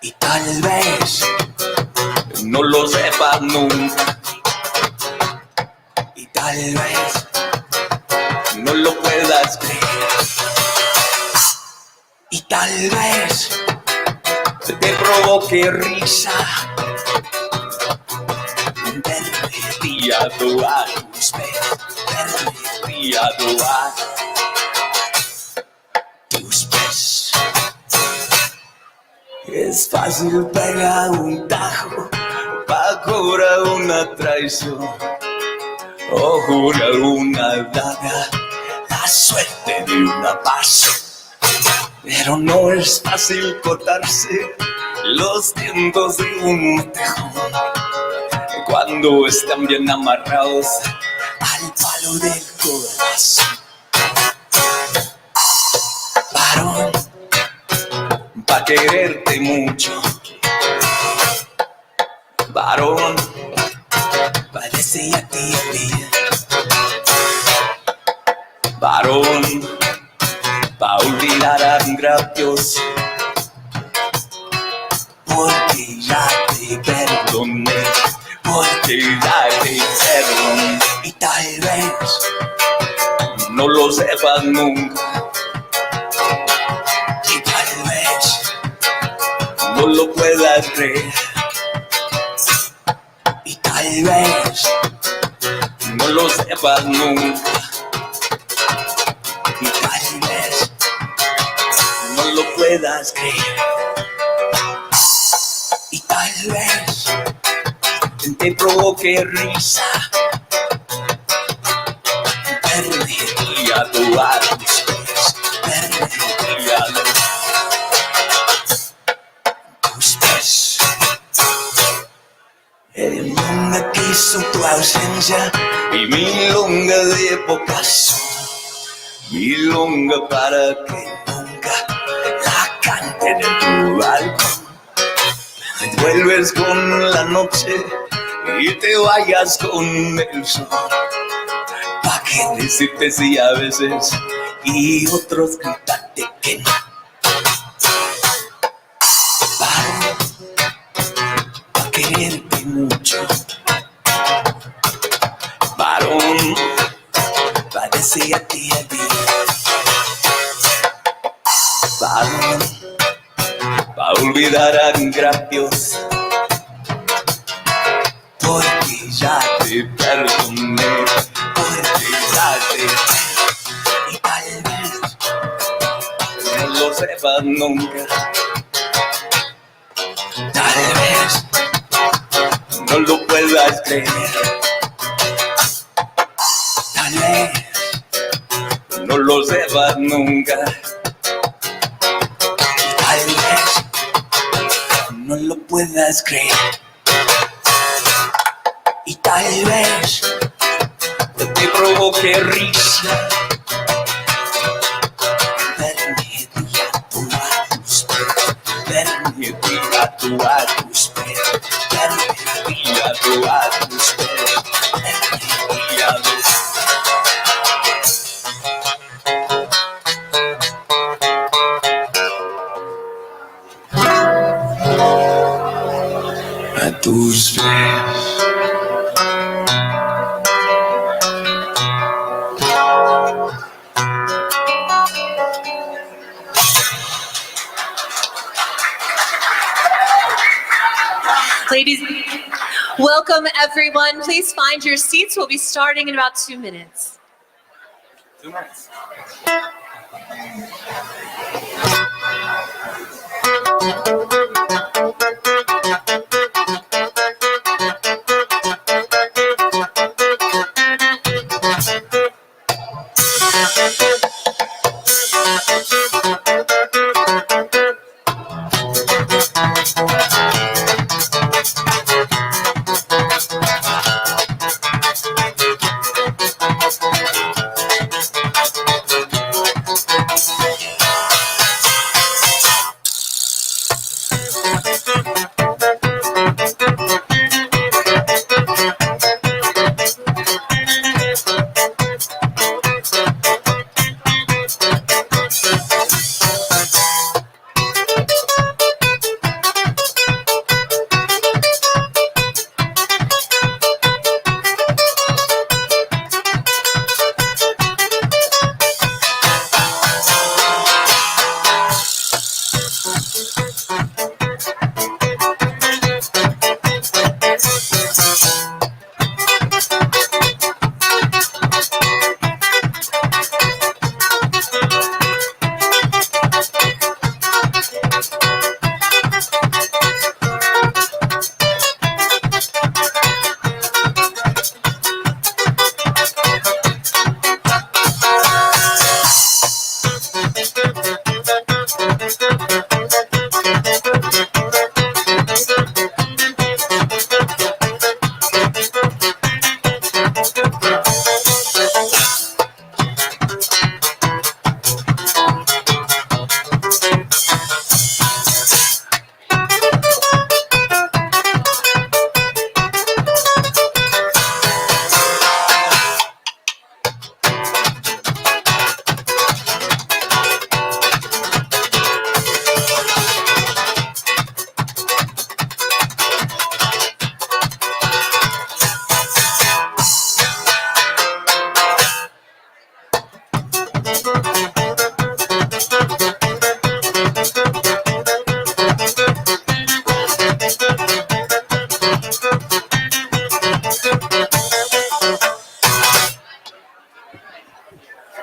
y tal vez no lo sepas nunca, y tal vez no lo puedas creer, y tal vez te provoque risa verme a tus pies, verme a tus pies. Es fácil pegar un tajo pa' cobrar una traición o jurar una daga, la suerte de una paz. Pero no es fácil cortarse los dientes de un tejón cuando están bien amarrados al palo del corazón. Varón, pa' quererte mucho, varón, pa' desearte a ti, varón, pa' olvidar agravios, porque ya te perdoné, porque ya te perdoné, y tal vez no lo sepas nunca, y tal vez no lo puedas creer, y tal vez no lo sepas nunca, y tal vez no lo puedas creer, y tal vez te provoque risa verme a tus pies, verme a tus pies. El mundo quiso tu ausencia y milonga de pocas, milonga para que nunca la canten en tu balcón. Vuelves con la noche y te vayas con el sol, pa' que decirte sí a veces y otros gritarte que no. Pa' quererte mucho, varón, pa' desearte a ti, varón, pa' olvidar agravios, porque ya te perdoné, porque ya te perdoné, y tal vez no lo sepas nunca, tal vez no lo puedas creer, tal vez no lo sepas nunca, tal vez no lo puedas creer, y tal vez te provoque risa verme a tus pies, verme a tus pies, verme a tus pies, verme a tus pies. A tus pies. Ladies, welcome everyone. Please find your seats. We'll be starting in about 2 minutes. 2 minutes.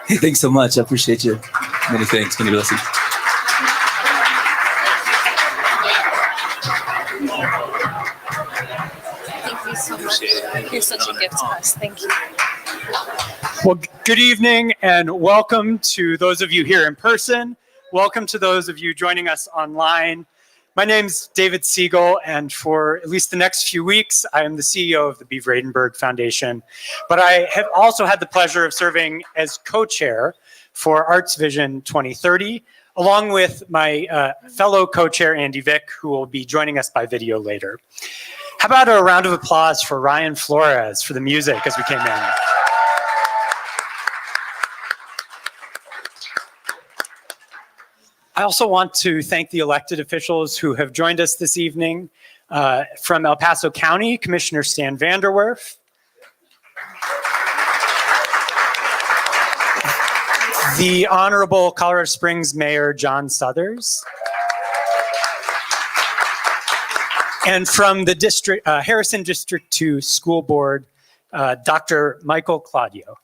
Hey, thanks so much. I appreciate you. Many thanks. Many blessings. Thank you so much. You're such a gift to us. Thank you. Well, good evening and welcome to those of you here in person. Welcome to those of you joining us online. My name's David Siegel, and for at least the next few weeks, I am the CEO of the B. Vredenberg Foundation. But I have also had the pleasure of serving as co-chair for Arts Vision 2030, along with my fellow co-chair, Andy Vick, who will be joining us by video later. How about a round of applause for Ryan Flores for the music as we came in? I also want to thank the elected officials who have joined us this evening. From El Paso County, Commissioner Stan Vanderwerf. The Honorable Colorado Springs Mayor John Suthers. And from the district, Harrison District 2 School Board, Dr. Michael Claudio.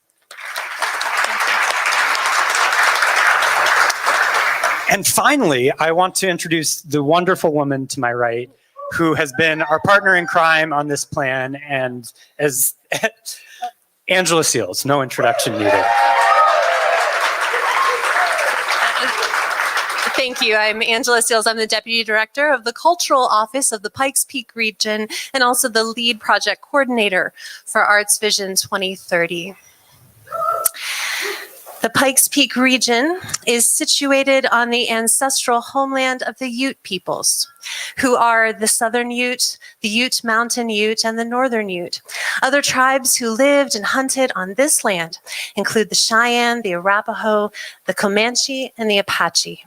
And finally, I want to introduce the wonderful woman to my right, who has been our partner in crime on this plan, and as Angela Seals, no introduction needed. Thank you. I'm Angela Seals. I'm the Deputy Director of the Cultural Office of the Pikes Peak region and also the lead project coordinator for Arts Vision 2030. The Pikes Peak region is situated on the ancestral homeland of the Ute peoples, who are the Southern Ute, the Ute Mountain Ute, and the Northern Ute. Other tribes who lived and hunted on this land include the Cheyenne, the Arapaho, the Comanche, and the Apache.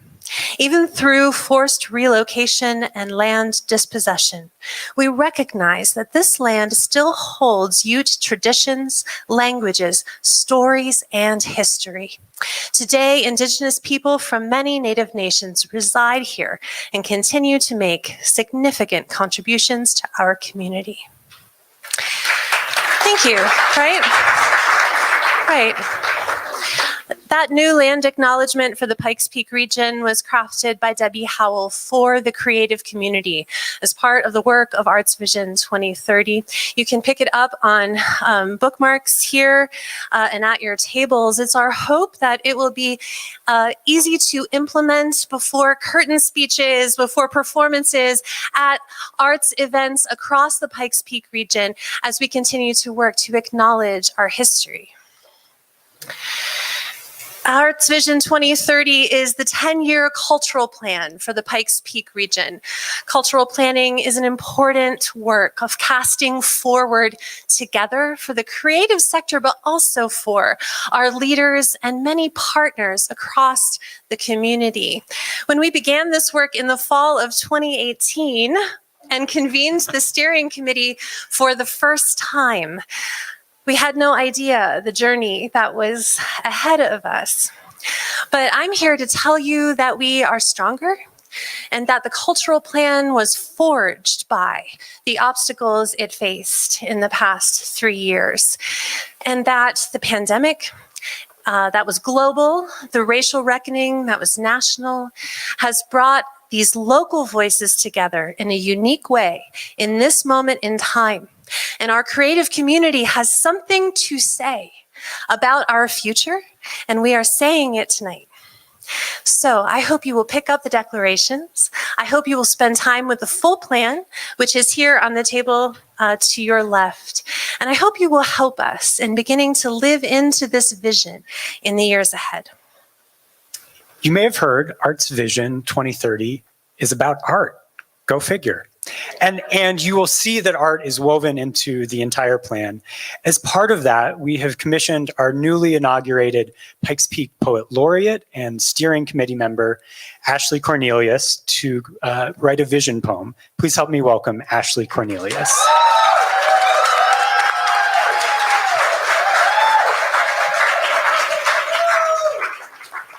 Even through forced relocation and land dispossession, we recognize that this land still holds Ute traditions, languages, stories, and history. Today, Indigenous people from many Native nations reside here and continue to make significant contributions to our community. Thank you, right? That new land acknowledgement for the Pikes Peak region was crafted by Debbie Howell for the creative community as part of the work of Arts Vision 2030. You can pick it up on bookmarks here and at your tables. It's our hope that it will be easy to implement before curtain speeches, before performances, at arts events across the Pikes Peak region as we continue to work to acknowledge our history. Arts Vision 2030 is the 10-year cultural plan for the Pikes Peak region. Cultural planning is an important work of casting forward together for the creative sector, but also for our leaders and many partners across the community. When we began this work in the fall of 2018 and convened the steering committee for the first time, we had no idea the journey that was ahead of us. But I'm here to tell you that we are stronger and that the cultural plan was forged by the obstacles it faced in the past 3 years. And that the pandemic, that was global, the racial reckoning that was national, has brought these local voices together in a unique way in this moment in time. And our creative community has something to say about our future, and we are saying it tonight. So I hope you will pick up the declarations. I hope you will spend time with the full plan, which is here on the table to your left. And I hope you will help us in beginning to live into this vision in the years ahead. You may have heard Arts Vision 2030 is about art. Go figure. And you will see that art is woven into the entire plan. As part of that, we have commissioned our newly inaugurated Pikes Peak Poet Laureate and Steering Committee member, Ashley Cornelius, to write a vision poem. Please help me welcome Ashley Cornelius.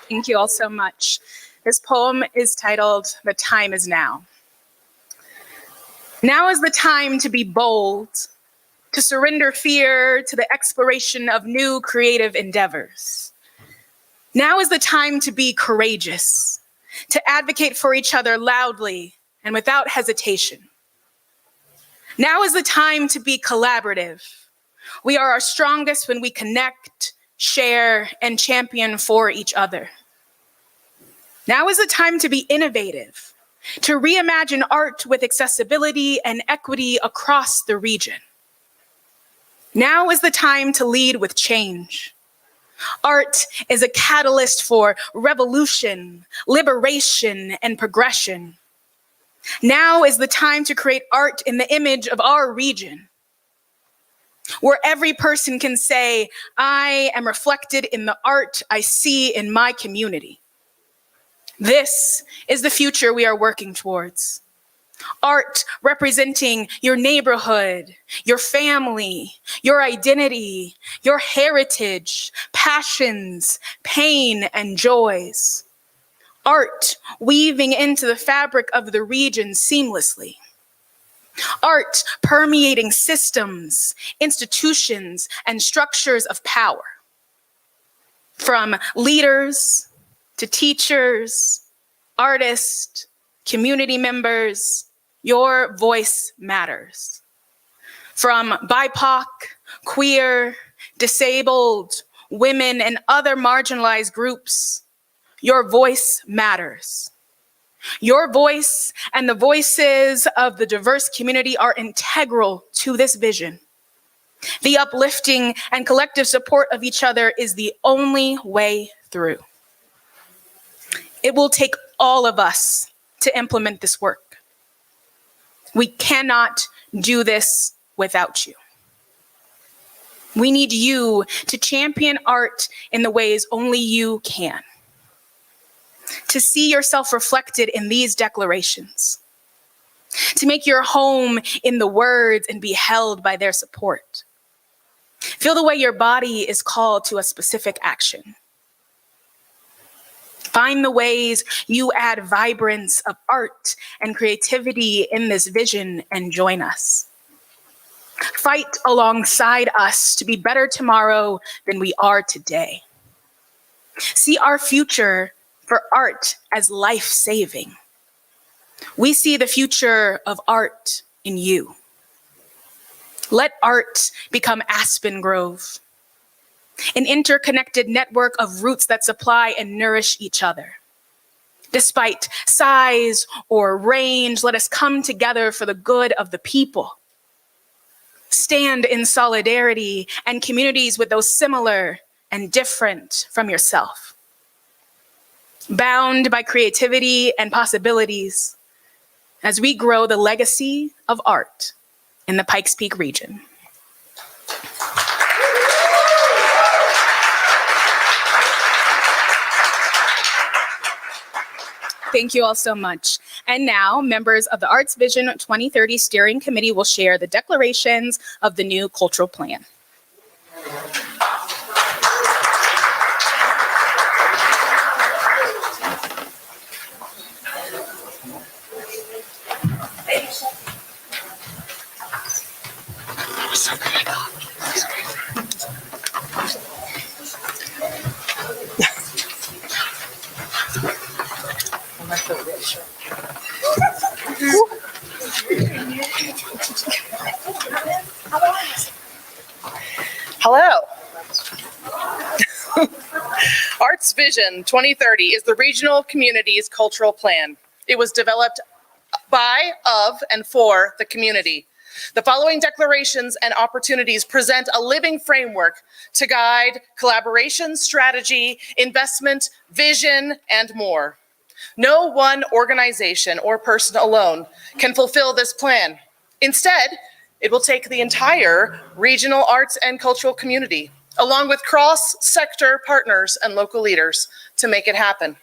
Thank you all so much. This poem is titled, "The Time Is Now." Now is the time to be bold, to surrender fear to the exploration of new creative endeavors. Now is the time to be courageous, to advocate for each other loudly and without hesitation. Now is the time to be collaborative. We are our strongest when we connect, share, and champion for each other. Now is the time to be innovative, to reimagine art with accessibility and equity across the region. Now is the time to lead with change. Art is a catalyst for revolution, liberation, and progression. Now is the time to create art in the image of our region, where every person can say, I am reflected in the art I see in my community. This is the future we are working towards. Art representing your neighborhood, your family, your identity, your heritage, passions, pain, and joys. Art weaving into the fabric of the region seamlessly. Art permeating systems, institutions, and structures of power. From leaders to teachers, artists, community members, your voice matters. From BIPOC, queer, disabled, women, and other marginalized groups, your voice matters. Your voice and the voices of the diverse community are integral to this vision. The uplifting and collective support of each other is the only way through. It will take all of us to implement this work. We cannot do this without you. We need you to champion art in the ways only you can. To see yourself reflected in these declarations. To make your home in the words and be held by their support. Feel the way your body is called to a specific action. Find the ways you add vibrance of art and creativity in this vision and join us. Fight alongside us to be better tomorrow than we are today. See our future for art as life-saving. We see the future of art in you. Let art become Aspen Grove, an interconnected network of roots that supply and nourish each other. Despite size or range, let us come together for the good of the people. Stand in solidarity and communities with those similar and different from yourself. Bound by creativity and possibilities as we grow the legacy of art in the Pikes Peak region. Thank you all so much. And now, members of the Arts Vision 2030 Steering Committee will share the declarations of the new cultural plan. Hello. Arts Vision 2030 is the regional community's cultural plan. It was developed by, of, and for the community. The following declarations and opportunities present a living framework to guide collaboration, strategy, investment, vision, and more. No one organization or person alone can fulfill this plan. Instead, it will take the entire regional arts and cultural community, along with cross-sector partners and local leaders, to make it happen.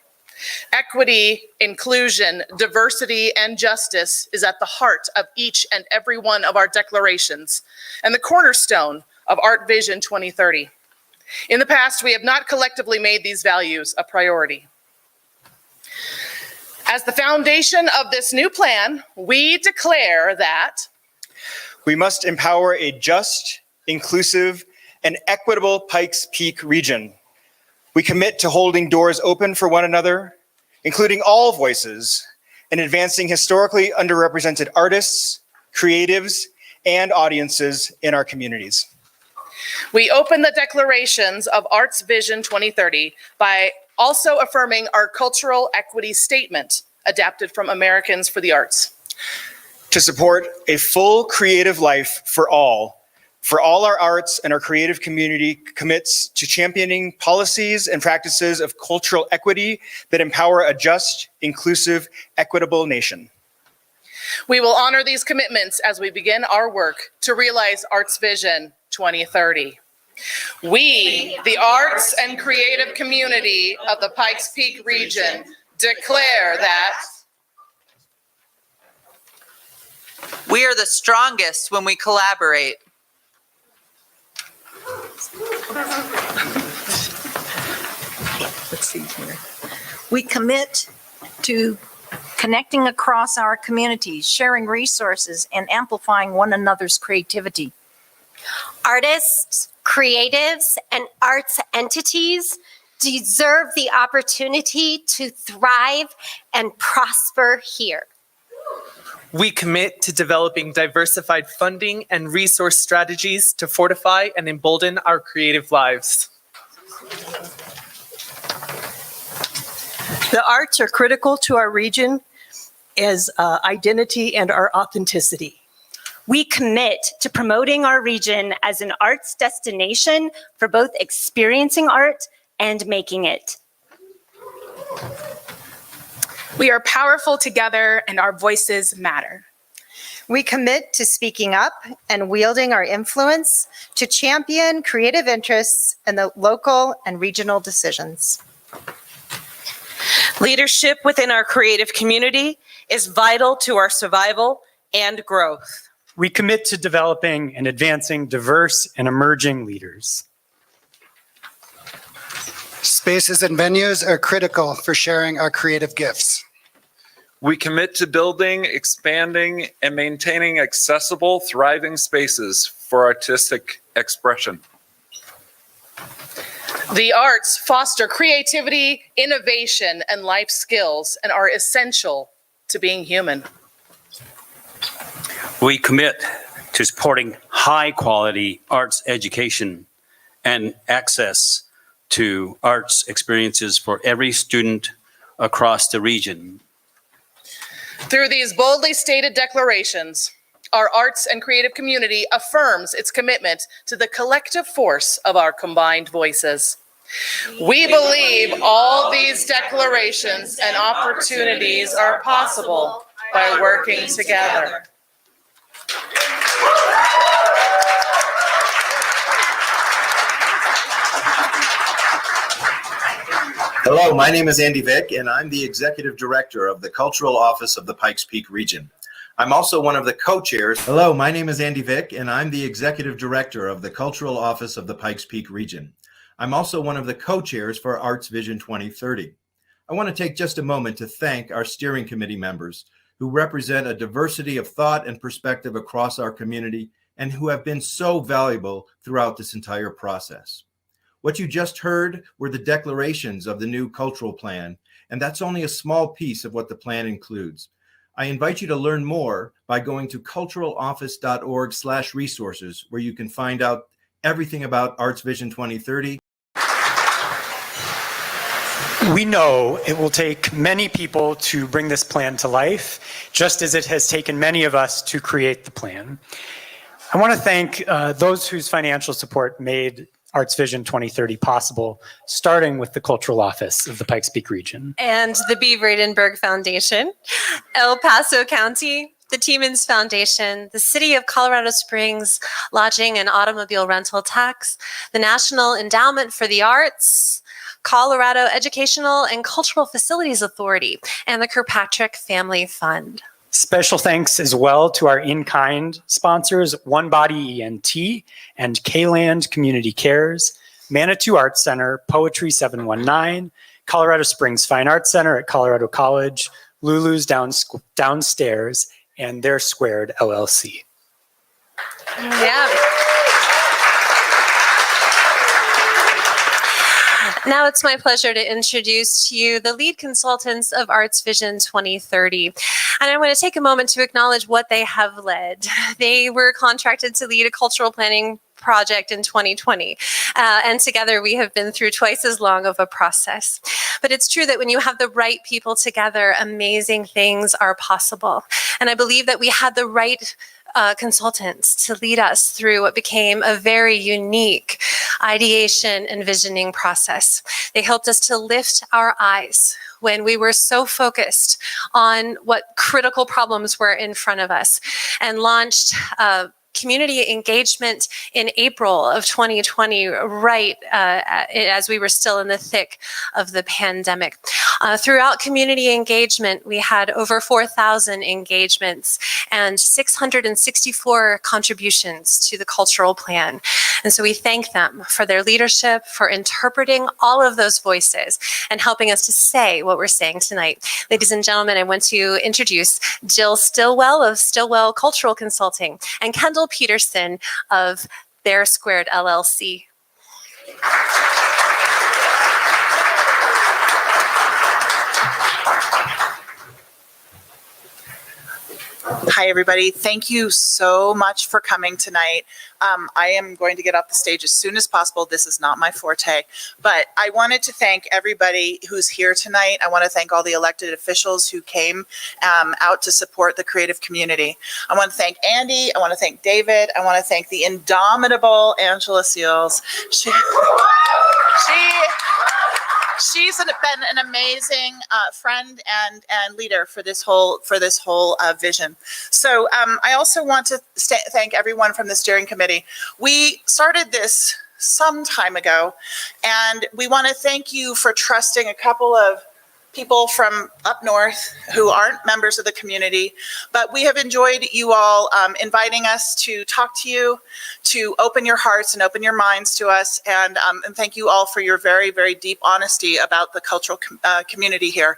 Equity, inclusion, diversity, and justice is at the heart of each and every one of our declarations and the cornerstone of Art Vision 2030. In the past, we have not collectively made these values a priority. As the foundation of this new plan, we declare that we must empower a just, inclusive, and equitable Pikes Peak region. We commit to holding doors open for one another, including all voices, and advancing historically underrepresented artists, creatives, and audiences in our communities. We open the declarations of Arts Vision 2030 by also affirming our cultural equity statement, adapted from Americans for the Arts. To support a full creative life for all our arts and our creative community commits to championing policies and practices of cultural equity that empower a just, inclusive, equitable nation. We will honor these commitments as we begin our work to realize Arts Vision 2030. We, the arts and creative community of the Pikes Peak region, declare that we are the strongest when we collaborate. Let's see here. We commit to connecting across our communities, sharing resources, and amplifying one another's creativity. Artists, creatives, and arts entities deserve the opportunity to thrive and prosper here. We commit to developing diversified funding and resource strategies to fortify and embolden our creative lives. The arts are critical to our region as identity and our authenticity. We commit to promoting our region as an arts destination for both experiencing art and making it. We are powerful together and our voices matter. We commit to speaking up and wielding our influence to champion creative interests in the local and regional decisions. Leadership within our creative community is vital to our survival and growth. We commit to developing and advancing diverse and emerging leaders. Spaces and venues are critical for sharing our creative gifts. We commit to building, expanding, and maintaining accessible, thriving spaces for artistic expression. the arts foster creativity, innovation, and life skills and are essential to being human. We commit to supporting high-quality arts education and access to arts experiences for every student across the region. Through these boldly stated declarations, our arts and creative community affirms its commitment to the collective force of our combined voices. We believe all these declarations and opportunities are possible by working together. Hello, my name is Andy Vick, and I'm the Executive Director of the Cultural Office of the Pikes Peak region. I'm also one of the co-chairs. Hello, my name is Andy Vick, and I'm the Executive Director of the Cultural Office of the Pikes Peak region. I'm also one of the co-chairs for Arts Vision 2030. I want to take just a moment to thank our steering committee members who represent a diversity of thought and perspective across our community and who have been so valuable throughout this entire process. What you just heard were the declarations of the new cultural plan, and that's only a small piece of what the plan includes. I invite you to learn more by going to culturaloffice.org/resources, where you can find out everything about Arts Vision 2030. We know it will take many people to bring this plan to life, just as it has taken many of us to create the plan. I want to thank those whose financial support made Arts Vision 2030 possible, starting with the Cultural Office of the Pikes Peak region. And the B. Vredenberg Foundation, El Paso County, the Tiemans Foundation, the City of Colorado Springs Lodging and Automobile Rental Tax, the National Endowment for the Arts, Colorado Educational and Cultural Facilities Authority, and the Kirkpatrick Family Fund. Special thanks as well to our in-kind sponsors, One Body ENT and K-Land Community Cares, Manitou Arts Center, Poetry 719, Colorado Springs Fine Arts Center at Colorado College, Lulu's Downstairs, and They're Squared LLC. Yeah. Now it's my pleasure to introduce to you the lead consultants of Arts Vision 2030. And I want to take a moment to acknowledge what they have led. They were contracted to lead a cultural planning project in 2020. And together we have been through twice as long of a process. But it's true that when you have the right people together, amazing things are possible. And I believe that we had the right consultants to lead us through what became a very unique ideation and visioning process. They helped us to lift our eyes when we were so focused on what critical problems were in front of us, and launched community engagement in April of 2020, right as we were still in the thick of the pandemic. Throughout community engagement, we had over 4,000 engagements and 664 contributions to the cultural plan. And so we thank them for their leadership, for interpreting all of those voices and helping us to say what we're saying tonight. Ladies and gentlemen, I want to introduce Jill Stillwell of Stillwell Cultural Consulting and Kendall Peterson of Bear Squared LLC. Hi, everybody. Thank you so much for coming tonight. I am going to get off the stage as soon as possible. This is not my forte, but I wanted to thank everybody who's here tonight. I want to thank all the elected officials who came out to support the creative community. I want to thank Andy. I want to thank David. I want to thank the indomitable Angela Seals. She's been an amazing friend and leader for this whole vision. So I also want to thank everyone from the steering committee. We started this some time ago, and we want to thank you for trusting a couple of people from up north who aren't members of the community, but we have enjoyed you all inviting us to talk to you, to open your hearts and open your minds to us, and thank you all for your very, very deep honesty about the cultural community here.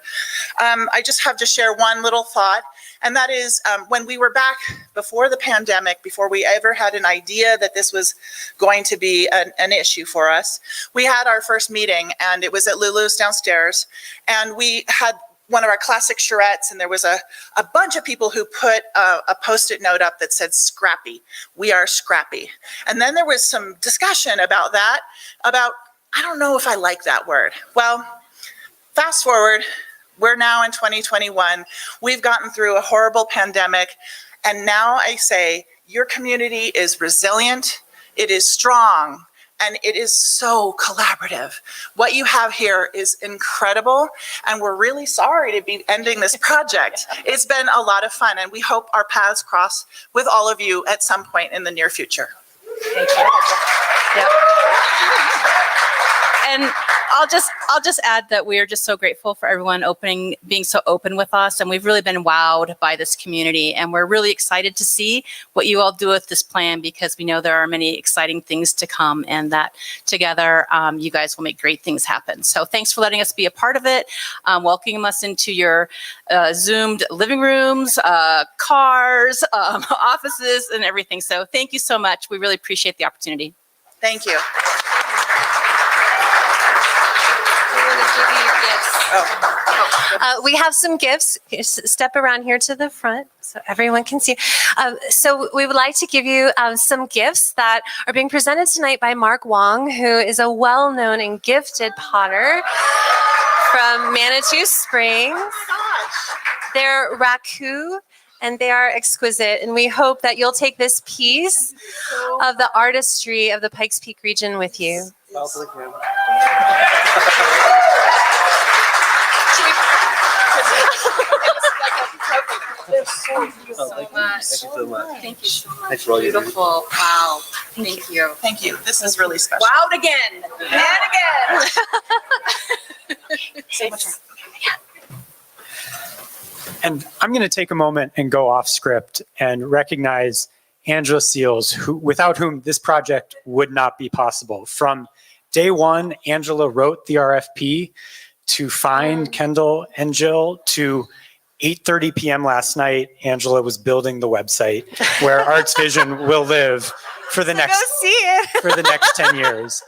I just have to share one little thought, and that is when we were back before the pandemic, before we ever had an idea that this was going to be an issue for us, we had our first meeting, and it was at Lulu's downstairs, and we had one of our classic charrettes, and there was a bunch of people who put a Post-it note up that said scrappy. We are scrappy. And then there was some discussion about that, I don't know if I like that word. Well, fast forward, we're now in 2021. We've gotten through a horrible pandemic, and now I say your community is resilient, it is strong, and it is so collaborative. What you have here is incredible, and we're really sorry to be ending this project. It's been a lot of fun, and we hope our paths cross with all of you at some point in the near future. Thank you. Yep. And I'll just add that we are just so grateful for everyone being so open with us, and we've really been wowed by this community, and we're really excited to see what you all do with this plan, because we know there are many exciting things to come, and that together you guys will make great things happen. So thanks for letting us be a part of it, welcoming us into your Zoomed living rooms, cars, offices, and everything. So thank you so much. We really appreciate the opportunity. Thank you. We have some gifts. Step around here to the front so everyone can see. So we would like to give you some gifts that are being presented tonight by Mark Wong, who is a well-known and gifted potter from Manitou Springs. They're raku, and they are exquisite, and we hope that you'll take this piece of the artistry of the Pikes Peak region with you. Thank you so much. Thank you so much. Thank you so much. Thanks for all you do. Beautiful. Wow. Thank you. Thank you. This is really special. Wowed again and again. So much. And I'm going to take a moment and go off script and recognize Angela Seals, without whom this project would not be possible. From day one, Angela wrote the RFP to find Kendall and Jill, to 8:30 p.m. last night, Angela was building the website where Arts Vision will live for the next Go see it. for the next 10 years.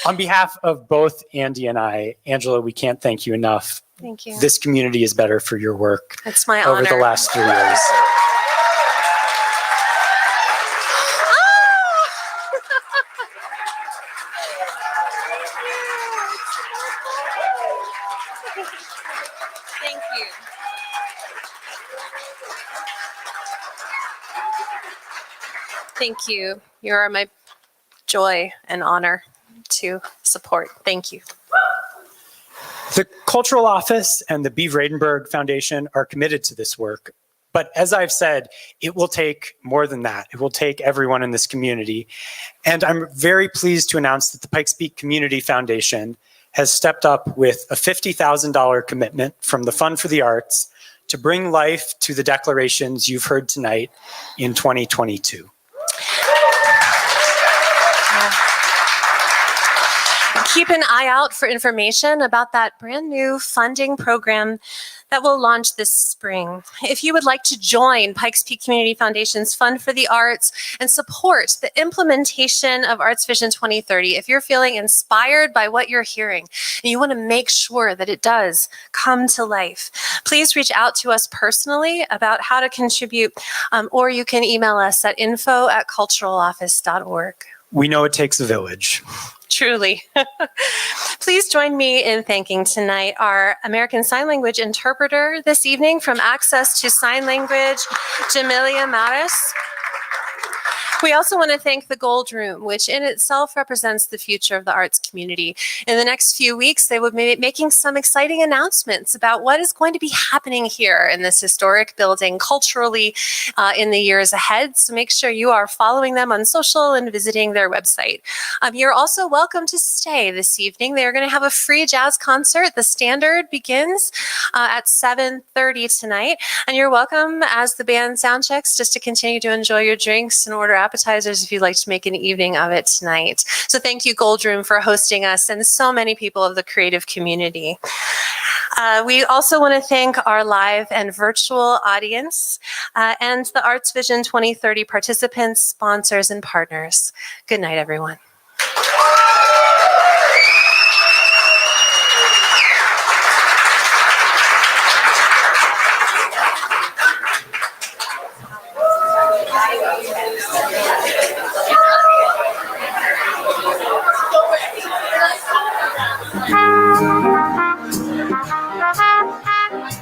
On behalf of both Andy and I, Angela, we can't thank you enough. Thank you. This community is better for your work It's my over honor. the last 3 years. Thank you. Thank you. You are my joy and honor to support. Thank you. The Cultural Office and the B. Vredenberg Foundation are committed to this work. But as I've said, it will take more than that. It will take everyone in this community. And I'm very pleased to announce that the Pikes Peak Community Foundation has stepped up with a $50,000 commitment from the Fund for the Arts to bring life to the declarations you've heard tonight in 2022. Keep an eye out for information about that brand new funding program that will launch this spring. If you would like to join Pikes Peak Community Foundation's Fund for the Arts and support the implementation of Arts Vision 2030, if you're feeling inspired by what you're hearing and you want to make sure that it does come to life, please reach out to us personally about how to contribute, or you can email us at info@culturaloffice.org. We know it takes a village. Truly. Please join me in thanking tonight our American Sign Language interpreter this evening from Access to Sign Language, Jamilia Maris. We also want to thank the Gold Room, which in itself represents the future of the arts community. In the next few weeks, they will be making some exciting announcements about what is going to be happening here in this historic building culturally in the years ahead. So make sure you are following them on social and visiting their website. You're also welcome to stay this evening. They're going to have a free jazz concert. The Standard begins at 7:30 tonight. And you're welcome as the band sound checks just to continue to enjoy your drinks and order appetizers if you'd like to make an evening of it tonight. So thank you, Gold Room, for hosting us and so many people of the creative community. We also want to thank our live and virtual audience and the Arts Vision 2030 participants, sponsors, and partners. Good night, everyone.